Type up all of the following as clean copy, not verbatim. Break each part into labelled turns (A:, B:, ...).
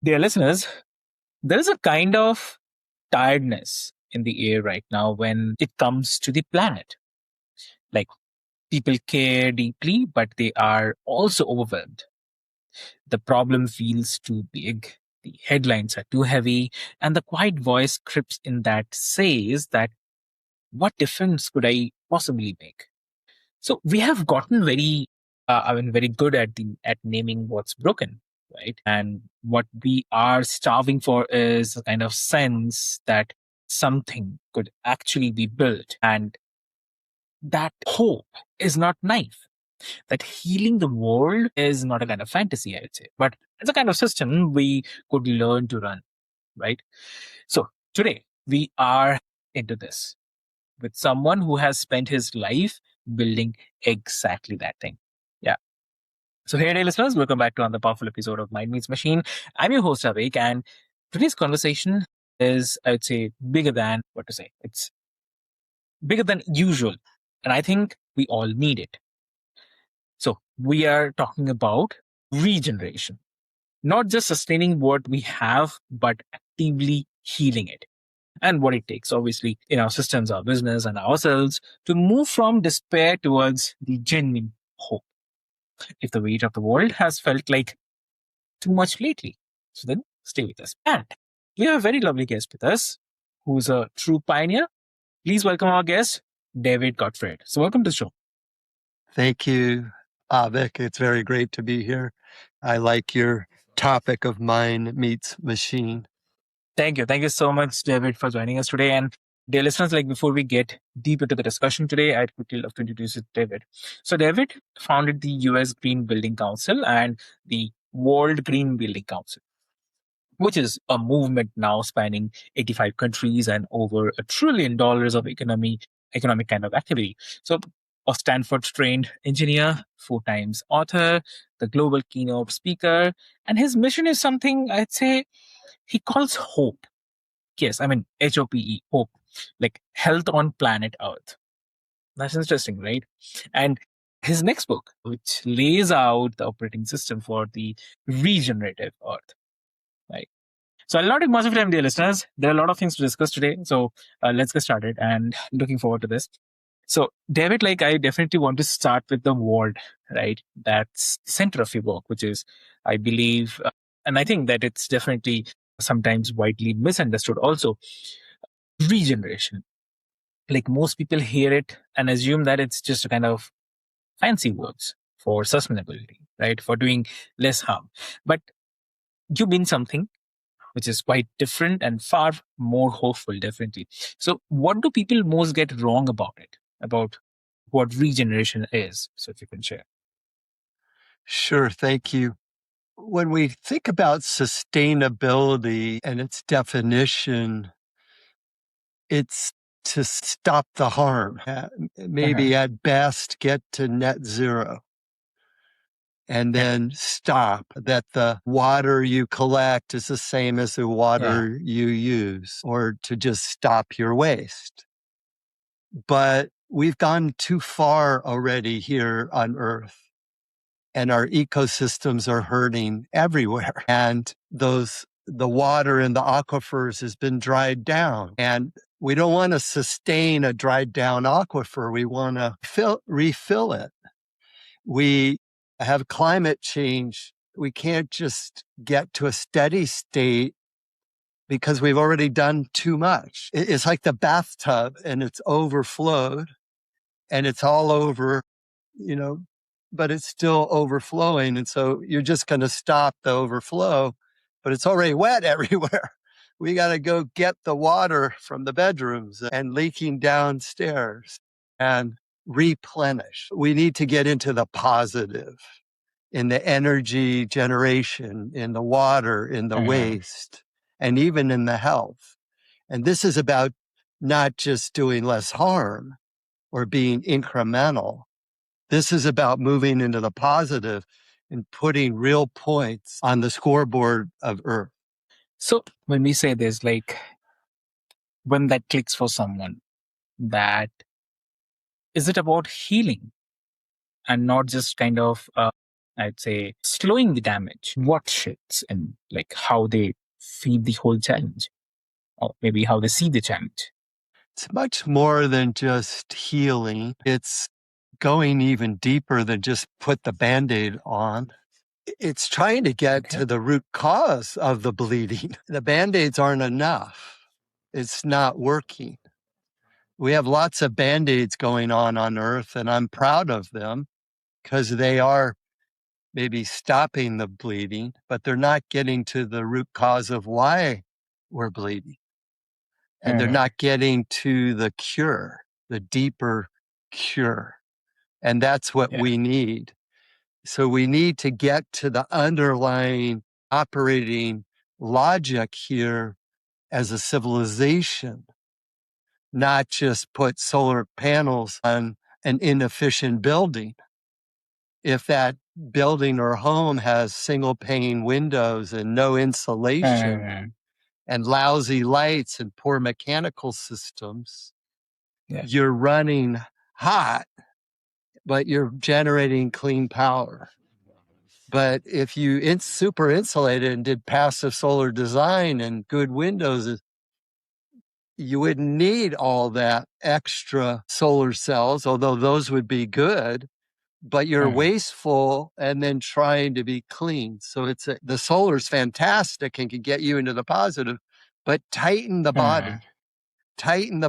A: Dear listeners, there is a kind of tiredness in the air right now when it comes to the planet. Like people care deeply, but they are also overwhelmed. The problem feels too big, the headlines are too heavy, and the quiet voice creeps in that says that what difference could I possibly make? So we have gotten very good at naming what's broken, right? And what we are starving for is a kind of sense that something could actually be built, and that hope is not naive. That healing the world is not a kind of fantasy, I would say, but it's a kind of system we could learn to run, right? So today we are into this with someone who has spent his life building exactly that thing. Yeah. So, hey, dear listeners, welcome back to another powerful episode of Mind Meets Machine. I'm your host, Avik, and today's conversation is, I would say, bigger than what to say. It's bigger than usual. And I think we all need it. So, we are talking about regeneration, not just sustaining what we have, but actively healing it. And what it takes, obviously, in our systems, our business, and ourselves to move from despair towards the genuine hope. If the weight of the world has felt like too much lately, so then stay with us. And we have a very lovely guest with us who's a true pioneer. Please welcome our guest, David Gottfried. So, welcome to the show.
B: Thank you, Avik. It's very great to be here. I like your topic of mind meets machine.
A: Thank you. Thank you so much, David, for joining us today. And dear listeners, like before we get deep into the discussion today, I'd quickly love to introduce you to David. So David founded the US Green Building Council and the World Green Building Council, which is a movement now spanning 85 countries and over $1 trillion of economic kind of activity. So a Stanford trained engineer, 4 times author, the global keynote speaker, and his mission is something I'd say he calls hope. Yes, I mean HOPE, hope, like health on planet Earth. That's interesting, right? And his next book, which lays out the operating system for the regenerative Earth, right? So I'll not take much of time, dear listeners. There are a lot of things to discuss today. So let's get started and looking forward to this. So, David, like I definitely want to start with the word, right? That's the center of your work, which is, I believe, and I think that it's definitely sometimes widely misunderstood also, regeneration. Like most people hear it and assume that it's just a kind of fancy words for sustainability, right? For doing less harm. But you mean something which is quite different and far more hopeful, definitely. So, what do people most get wrong about it, about what regeneration is? So, if you can share.
B: Sure, thank you. When we think about sustainability and its definition, it's to stop the harm, maybe at best get to net zero. And then stop that the water you collect is the same as the water you use, or to just stop your waste. But we've gone too far already here on Earth, and our ecosystems are hurting everywhere. And the water in the aquifers has been dried down. And we don't want to sustain a dried down aquifer. We want to refill it. We have climate change. We can't just get to a steady state because we've already done too much. It's like the bathtub and it's overflowed and it's all over, but it's still overflowing. And so you're just going to stop the overflow, but it's already wet everywhere. We got to go get the water from the bedrooms and leaking downstairs and replenish. We need to get into the positive in the energy generation, in the water, in the waste, and even in the health. And this is about not just doing less harm or being incremental. This is about moving into the positive and putting real points on the scoreboard of Earth.
A: So, when we say this, like when that clicks for someone, that is it about healing and not just kind of, I'd say, slowing the damage. What shifts and like how they feed the whole challenge, or maybe how they see the challenge?
B: It's much more than just healing. It's going even deeper than just put the Band-Aid on. It's trying to get to the root cause of the bleeding. The Band-Aids aren't enough. It's not working. We have lots of Band-Aids going on Earth, and I'm proud of them because they are maybe stopping the bleeding, but they're not getting to the root cause of why we're bleeding. And they're not getting to the cure, the deeper cure. And that's what we need. So we need to get to the underlying operating logic here as a civilization, not just put solar panels on an inefficient building. If that building or home has single pane windows and no insulation and lousy lights and poor mechanical systems, you're running hot, but you're generating clean power. But if you super insulated and did passive solar design and good windows, you wouldn't need all that extra solar cells, although those would be good, but you're wasteful and then trying to be clean. So the solar's fantastic and can get you into the positive, but tighten the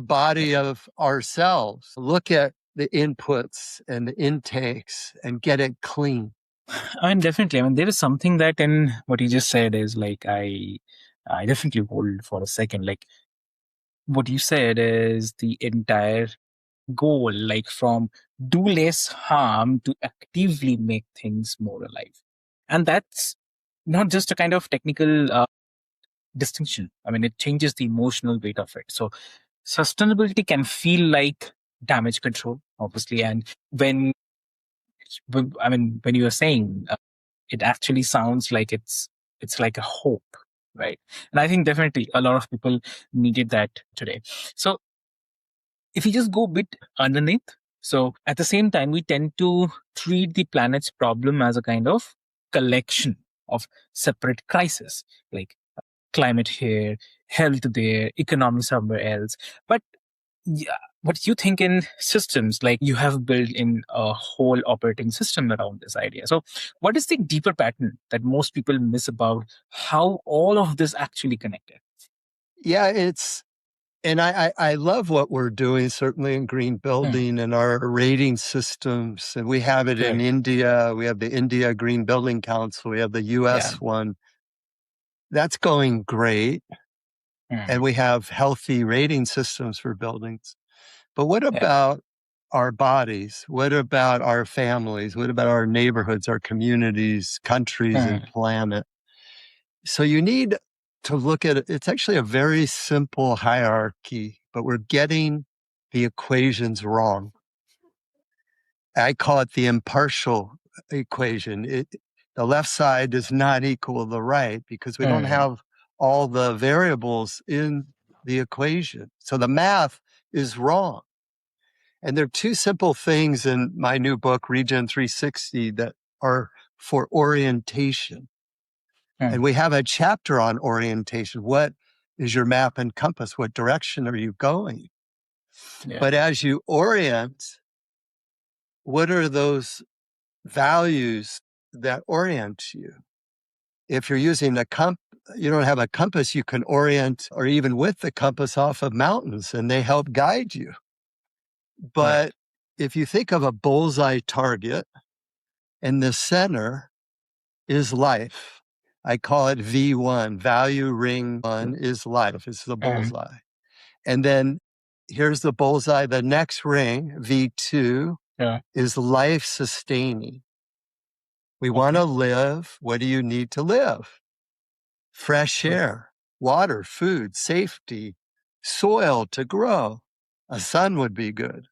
B: body of ourselves. Look at the inputs and the intakes and get it clean.
A: I mean, definitely. I mean, there is something that in what you just said is like, I definitely hold for a second. Like, what you said is the entire goal, like from do less harm to actively make things more alive. And that's not just a kind of technical distinction. I mean, it changes the emotional weight of it. So sustainability can feel like damage control, obviously. And when you are saying it actually sounds like it's like a hope, right? And I think definitely a lot of people needed that today. So if you just go a bit underneath, so at the same time, we tend to treat the planet's problem as a kind of collection of separate crises, like climate here, health there, economy somewhere else. But yeah, what you think in systems, like you have built in a whole operating system around this idea. So what is the deeper pattern that most people miss about how all of this actually connected?
B: Yeah, and I love what we're doing, certainly in green building and our rating systems. And we have it in India. We have the India Green Building Council. We have the US one. That's going great. And we have healthy rating systems for buildings. But what about our bodies? What about our families? What about our neighborhoods, our communities, countries, and planet? So you need to look at it. It's actually a very simple hierarchy, but we're getting the equations wrong. I call it the impartial equation. The left side does not equal the right because we don't have all the variables in the equation. So the math is wrong. And there are two simple things in my new book, Regen 360, that are for orientation. And we have a chapter on orientation. What is your map and compass? What direction are you going? But as you orient, what are those values that orient you? If you're using you don't have a compass, you can orient, or even with the compass, off of mountains, and they help guide you. But if you think of a bullseye target, in the center is life. I call it V1, value ring 1 is life. It's the bullseye. And then here's the bullseye. The next ring, V2, is life sustaining. We want to live. What do you need to live? Fresh air, water, food, safety, soil to grow. A sun would be good.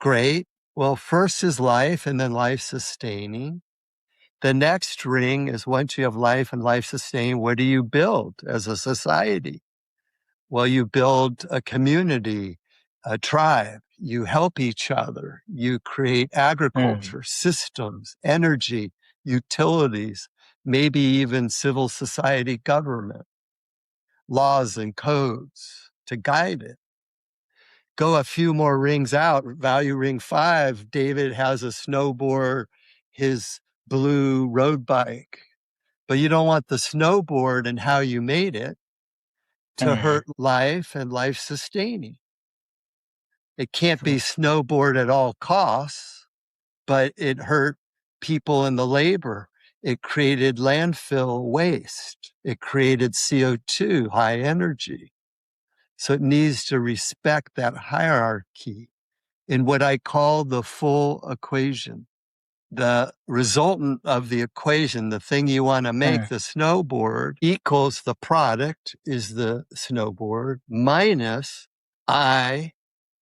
B: Great. Well, first is life and then life sustaining. The next ring is once you have life and life sustaining, what do you build as a society? Well, you build a community, a tribe. you help each other, you create agriculture, systems, energy, utilities, maybe even civil society government, laws and codes to guide it. Go a few more rings out, value ring 5, David has a snowboard, his blue road bike, but you don't want the snowboard and how you made it to hurt life and life sustaining. It can't be snowboard at all costs, but it hurt people in the labor. It created landfill waste. It created CO2, high energy. So it needs to respect that hierarchy in what I call the full equation. The resultant of the equation, the thing you want to make, the snowboard, equals the product is the snowboard minus I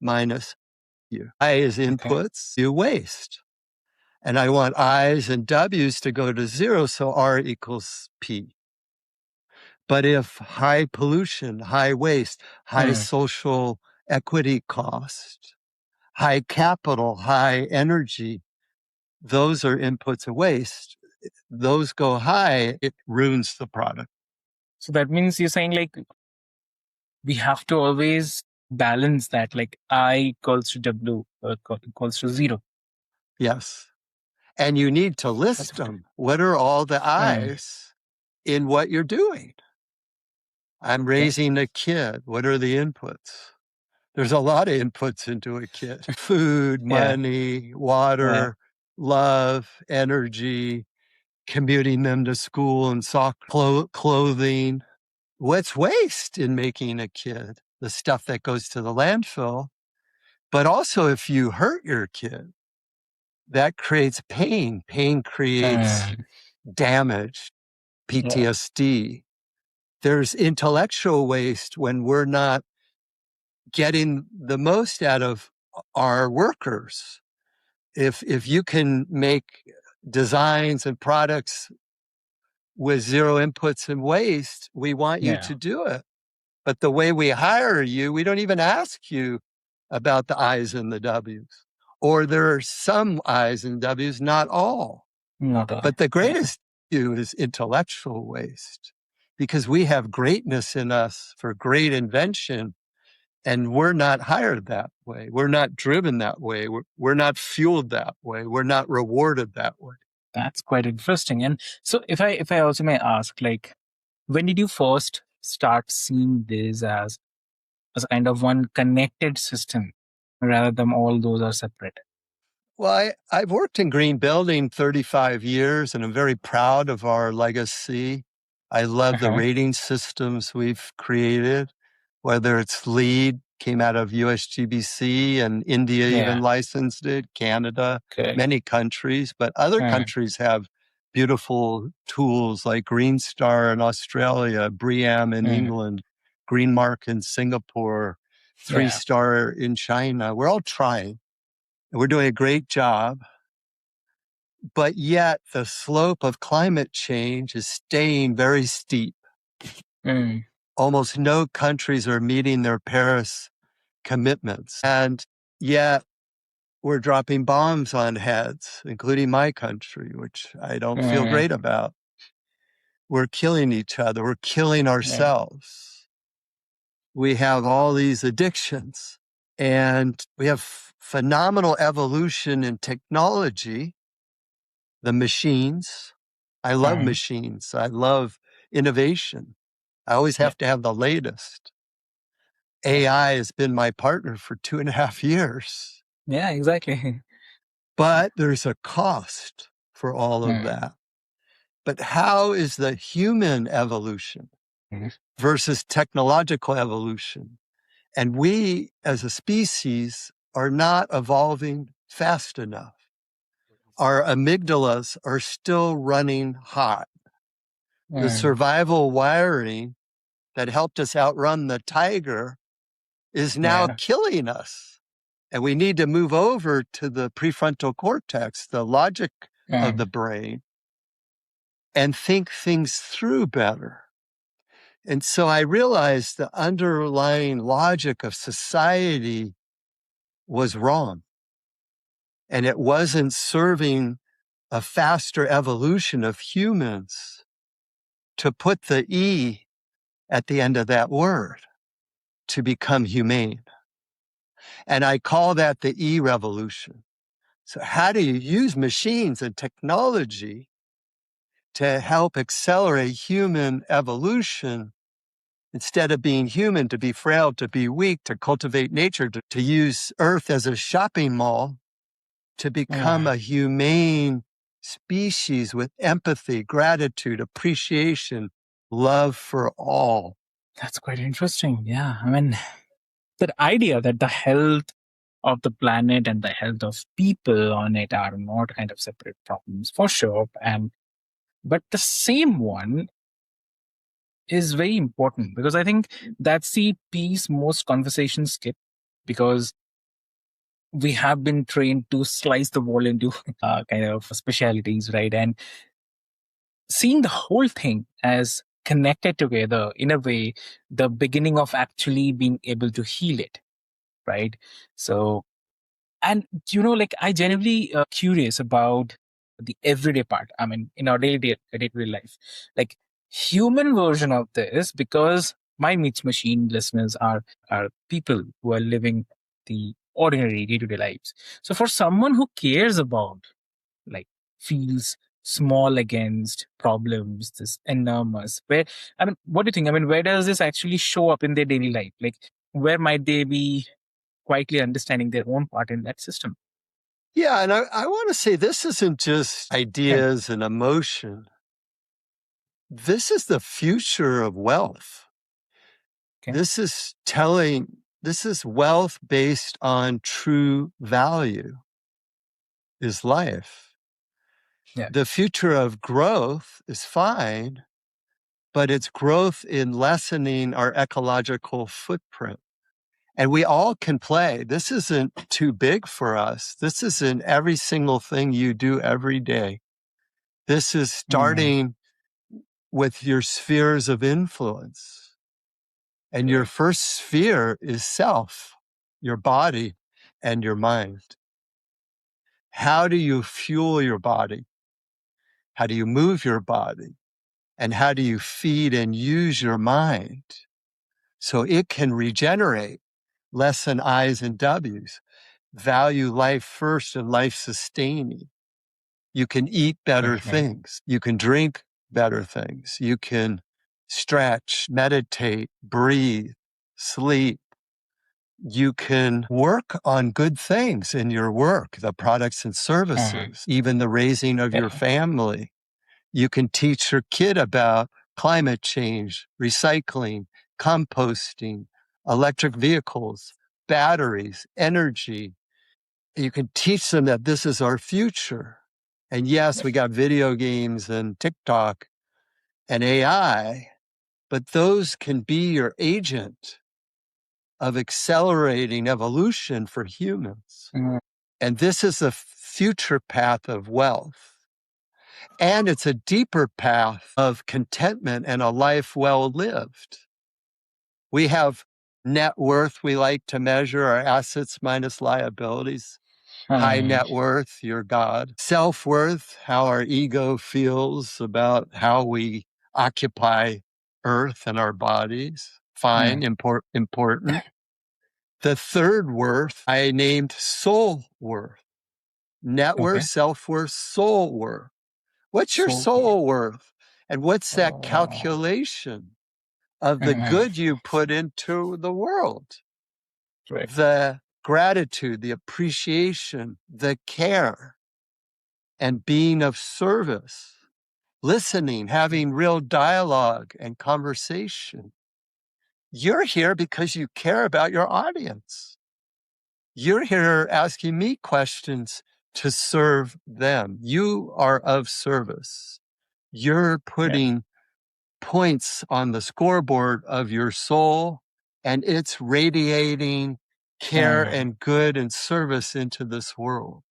B: minus you. I is inputs, you waste. And I want I's and W's to go to 0, so R equals P. But if high pollution, high waste, high social equity cost, high capital, high energy, those are inputs of waste. Those go high, it ruins the product.
A: So that means you're saying like we have to always balance that, like I equals to W equals to 0.
B: Yes. And you need to list them. What are all the I's in what you're doing? I'm raising a kid. What are the inputs? There's a lot of inputs into a kid. Food, money, water, love, energy, commuting them to school and soccer, clothing. What's waste in making a kid? The stuff that goes to the landfill. But also if you hurt your kid, that creates pain. Pain creates damage, PTSD. There's intellectual waste when we're not getting the most out of our workers. If you can make designs and products with 0 inputs and waste, we want you to do it. But the way we hire you, we don't even ask you about the I's and the W's. Or there are some I's and W's, not all. But the greatest is intellectual waste, because we have greatness in us for great invention, and we're not hired that way. We're not driven that way. We're not fueled that way. We're not rewarded that way.
A: That's quite interesting. And so if I also may ask, like, when did you first start seeing this as a kind of one connected system rather than all those are separate?
B: Well, I've worked in green building 35 years, and I'm very proud of our legacy. I love the rating systems we've created, whether it's LEED, came out of USGBC, and India even licensed it, Canada, many countries. But other countries have beautiful tools like Green Star in Australia, BREEAM in England, Green Mark in Singapore, 3-star in China. We're all trying. We're doing a great job, but yet the slope of climate change is staying very steep. Almost no countries are meeting their Paris commitments, and yet we're dropping bombs on heads, including my country, which I don't feel great about. We're killing each other. We're killing ourselves. We have all these addictions, and we have phenomenal evolution in technology. The machines. I love machines. I love innovation. I always have to have the latest. AI has been my partner for 2.5 years.
A: Yeah, exactly.
B: But there's a cost for all of that. But how is the human evolution versus technological evolution? And we as a species are not evolving fast enough. Our amygdalas are still running hot. The survival wiring that helped us outrun the tiger is now killing us. And we need to move over to the prefrontal cortex, the logic of the brain, and think things through better. And so I realized the underlying logic of society was wrong. And it wasn't serving a faster evolution of humans to put the E at the end of that word, to become humane. And I call that the E revolution. So how do you use machines and technology to help accelerate human evolution instead of being human, to be frail, to be weak, to cultivate nature, to use Earth as a shopping mall, to become a humane species with empathy, gratitude, appreciation, love for all.
A: That's quite interesting. Yeah. I mean, that idea that the health of the planet and the health of people on it are not kind of separate problems for sure. But the same one is very important, because I think that's the piece most conversations skip, because we have been trained to slice the wall into kind of specialities, right? And seeing the whole thing as connected together in a way, the beginning of actually being able to heal it, right? So, and like I genuinely curious about the everyday part. I mean, in our day-to-day life, like human version of this, because my meets machine listeners are people who are living the ordinary day-to-day lives. So for someone who cares about, like, feels small against problems this enormous, where, I mean, what do you think? I mean, where does this actually show up in their daily life? Like, where might they be quietly understanding their own part in that system?
B: Yeah, and I want to say this isn't just
A: Yeah.
B: ideas and emotion. This is the future of wealth.
A: Okay.
B: This is wealth based on true value, is life.
A: Yeah.
B: The future of growth is fine, but it's growth in lessening our ecological footprint. And we all can play. This isn't too big for us. This is in every single thing you do every day. This is starting with your spheres of influence. And your
A: Correct.
B: first sphere is self, your body and your mind. How do you fuel your body? How do you move your body? And how do you feed and use your mind so it can regenerate, lessen I's and W's, value life first and life sustaining? You can eat better
A: Right.
B: things. You can drink better things. You can stretch, meditate, breathe, sleep. You can work on good things in your work, the products and services, even the raising of your
A: Yeah.
B: family. You can teach your kid about climate change, recycling, composting, electric vehicles, batteries, energy. You can teach them that this is our future. And yes, we got video games and TikTok and AI, but those can be your agent of accelerating evolution for humans. And this is a future path of wealth. And it's a deeper path of contentment and a life well lived. We have net worth, we like to measure our assets minus liabilities. High net worth, your God. Self worth, how our ego feels about how we occupy earth and our bodies. Fine, important. The third worth I named soul worth. Net worth,
A: Okay.
B: self worth, soul worth. What's your
A: So,
B: soul worth? And what's that calculation of the good you put into the world?
A: right.
B: The gratitude, the appreciation, the care, and being of service, listening, having real dialogue and conversation. You're here because you care about your audience. You're here asking me questions to serve them. You are of service. You're putting points on the scoreboard of your soul, and it's radiating care and good and service into this world.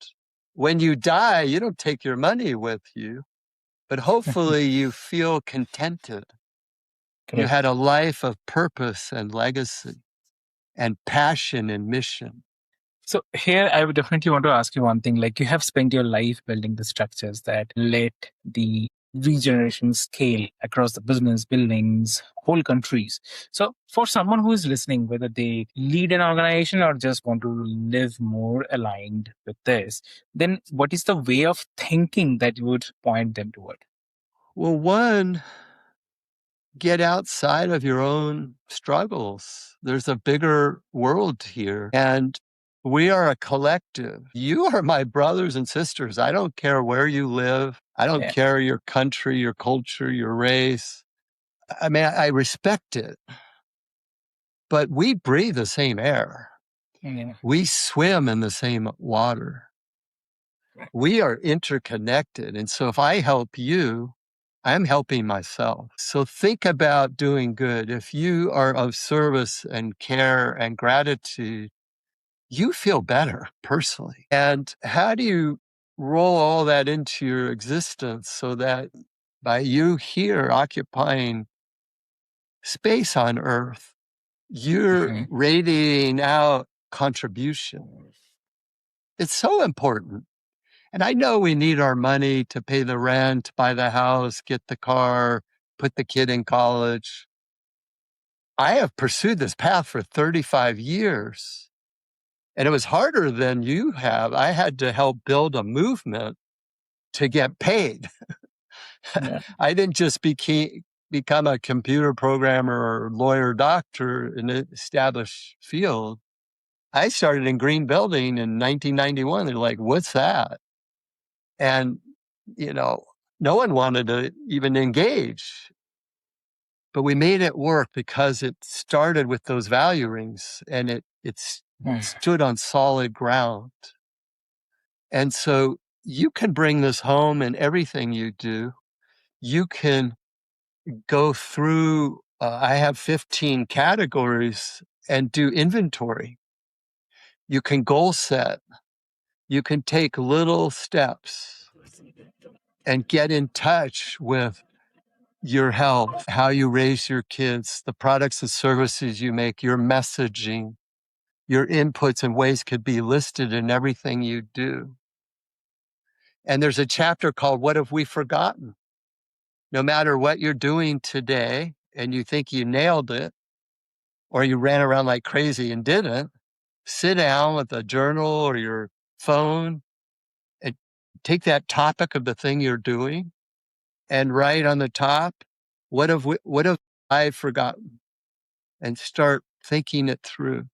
B: When you die, you don't take your money with you, but hopefully you feel contented. You
A: Correct.
B: had a life of purpose and legacy and passion and mission.
A: So here I would definitely want to ask you one thing. Like, you have spent your life building the structures that let the regeneration scale across the business, buildings, whole countries. So for someone who is listening, whether they lead an organization or just want to live more aligned with this, then what is the way of thinking that you would point them toward?
B: Well, one, get outside of your own struggles. There's a bigger world here, and we are a collective. You are my brothers and sisters. I don't care where you live. I don't
A: Yeah.
B: care your country, your culture, your race. I mean, I respect it, but we breathe the same air.
A: Yeah.
B: We swim in the same water. We are interconnected. And so if I help you, I'm helping myself. So think about doing good. If you are of service and care and gratitude, you feel better personally. And how do you roll all that into your existence so that by you here occupying space on earth, you're
A: Mhm.
B: radiating out contribution? It's so important. And I know we need our money to pay the rent, buy the house, get the car, put the kid in college. I have pursued this path for 35 years, and it was harder than you have. I had to help build a movement to get paid.
A: Yeah.
B: I didn't just become a computer programmer or lawyer, doctor in an established field. I started in green building in 1991. They're like, what's that? And, you know, no one wanted to even engage, but we made it work because it started with those value rings and it
A: Mm.
B: stood on solid ground. And so you can bring this home in everything you do. You can go through, I have 15 categories and do inventory. You can goal set. You can take little steps and get in touch with your health, how you raise your kids, the products and services you make, your messaging, your inputs and ways could be listed in everything you do. And there's a chapter called What Have We Forgotten? No matter what you're doing today and you think you nailed it, or you ran around like crazy and didn't, sit down with a journal or your phone and take that topic of the thing you're doing and write on the top, what have I forgotten? And start thinking it through.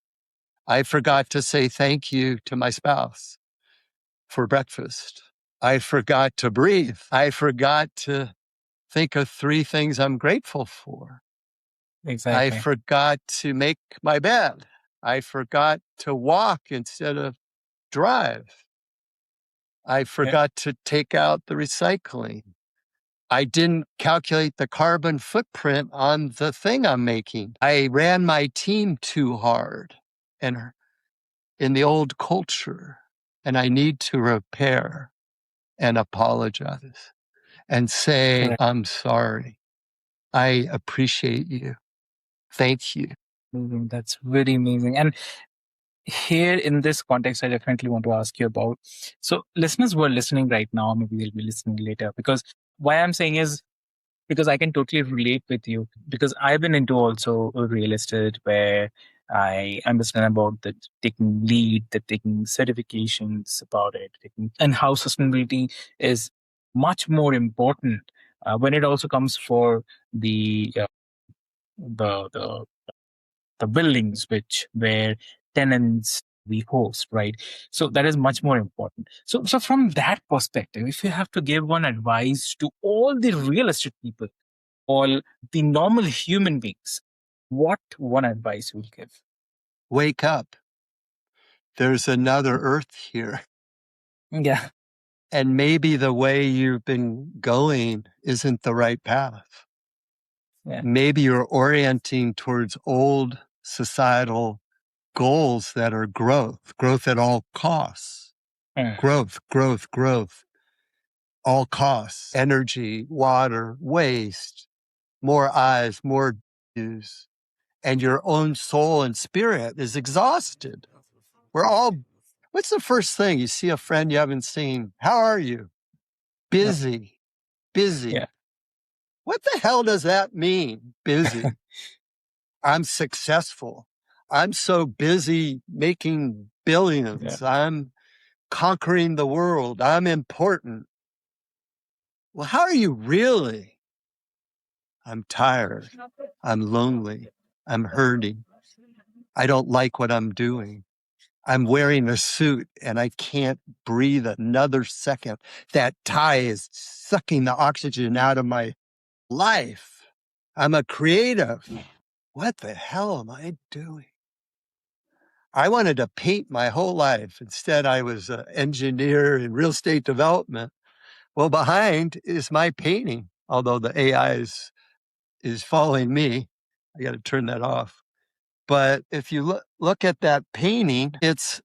B: I forgot to say thank you to my spouse for breakfast. I forgot to breathe. I forgot to think of 3 things I'm grateful for. I
A: Exactly.
B: forgot to make my bed. I forgot to walk instead of drive. I
A: Yeah.
B: forgot to take out the recycling. I didn't calculate the carbon footprint on the thing I'm making. I ran my team too hard and in the old culture, and I need to repair and apologize and say,
A: Correct.
B: I'm sorry. I appreciate you. Thank you.
A: That's really amazing. And here in this context, I definitely want to ask you about. So, listeners who are listening right now, maybe they'll be listening later. Because why I'm saying is because I can totally relate with you. Because I've been into also a real estate where I understand about the taking lead, the taking certifications about it, and how sustainability is much more important when it also comes for the uh, the the buildings which where tenants we host, right? So that is much more important. So from that perspective, if you have to give one advice to all the real estate people, all the normal human beings, what one advice you will give?
B: Wake up. There's another earth here.
A: Yeah.
B: And maybe the way you've been going isn't the right path.
A: Yeah.
B: Maybe you're orienting towards old societal goals that are growth at all costs,
A: Mm.
B: growth, all costs, energy, water, waste, more eyes, more views, and your own soul and spirit is exhausted. We're all What's the first thing? You see a friend you haven't seen. How are you? Busy. Busy.
A: Yeah.
B: What the hell does that mean? Busy. I'm successful. I'm so busy making billions. I'm conquering the world. I'm important. Well, how are you really? I'm tired. I'm lonely. I'm hurting. I don't like what I'm doing. I'm wearing a suit and I can't breathe another second. That tie is sucking the oxygen out of my life. I'm a creative. What the hell am I doing? I wanted to paint my whole life. Instead, I was an engineer in real estate development. Well, behind is my painting, although the AI is following me. I got to turn that off. But if you look at that painting, it's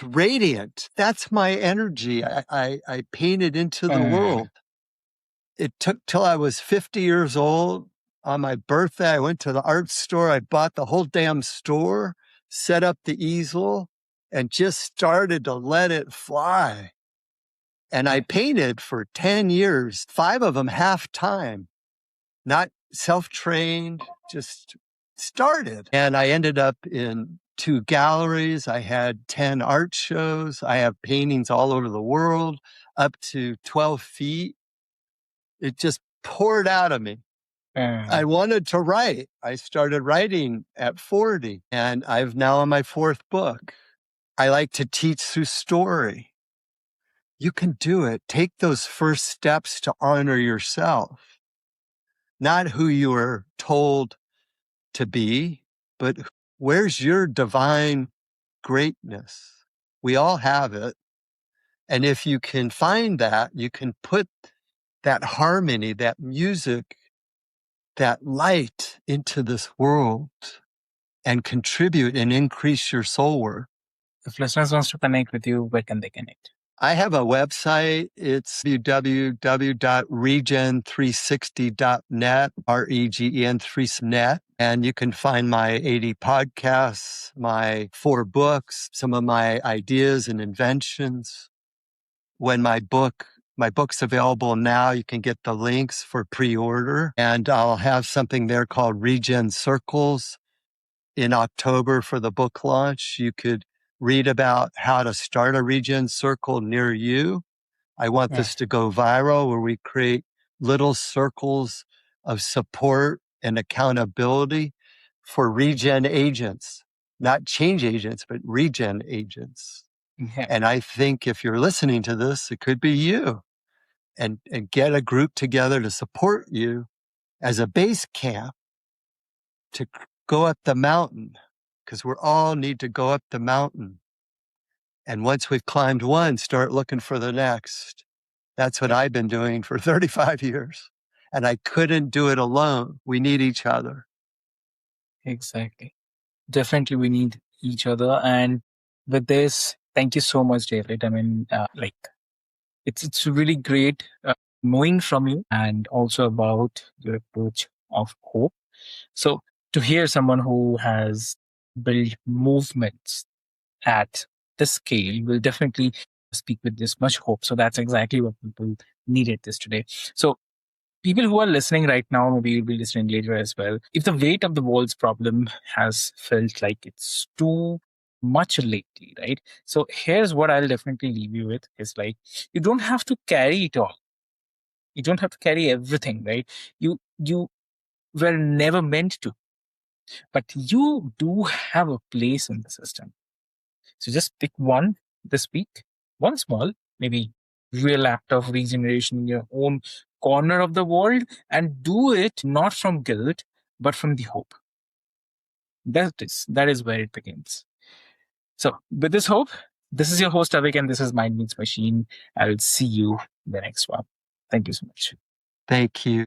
B: radiant. That's my energy. I painted into the world. It took till I was 50 years old. On my birthday, I went to the art store. I bought the whole damn store, set up the easel, and just started to let it fly. And I painted for 10 years, 5 of them half time, not self-trained, just started. And I ended up in 2 galleries. I had 10 art shows. I have paintings all over the world, up to 12 feet. It just poured out of me. I wanted to write. I started writing at 40, and I've now on my 4th book. I like to teach through story. You can do it. Take those first steps to honor yourself, not who you were told to be, but where's your divine greatness? We all have it. And if you can find that, you can put that harmony, that music, that light into this world and contribute and increase your soul worth.
A: If listeners wants to connect with you, where can they connect?
B: I have a website. It's www.regen360.net, REGEN3net. And you can find my 80 podcasts, my 4 books, some of my ideas and inventions. When my book's available now, you can get the links for pre-order. And I'll have something there called Regen Circles in October for the book launch. You could read about how to start a Regen Circle near you. I want this to go viral, where we create little circles of support and accountability for regen agents, not change agents, but regen agents.
A: Yeah.
B: And I think if you're listening to this, it could be you, and get a group together to support you as a base camp to go up the mountain, because we all need to go up the mountain. And once we've climbed one, start looking for the next. That's what I've been doing for 35 years. And I couldn't do it alone. We need each other.
A: Exactly. Definitely, we need each other. And with this, thank you so much, David. I mean, it's really great knowing from you, and also about your approach of hope. So to hear someone who has built movements at this scale will definitely speak with this much hope. So that's exactly what people needed this today. So people who are listening right now, maybe you'll be listening later as well. If the weight of the world's problem has felt like it's too much lately, right? So here's what I'll definitely leave you with is like, you don't have to carry it all. You don't have to carry everything, right? You were never meant to, but you do have a place in the system. So just pick one this week, one small, maybe real act of regeneration in your own corner of the world, and do it not from guilt, but from the hope. That is where it begins. So with this hope, this is your host Avik, and this is Mind Meets Machine. I will see you in the next one. Thank you so much.
B: Thank you.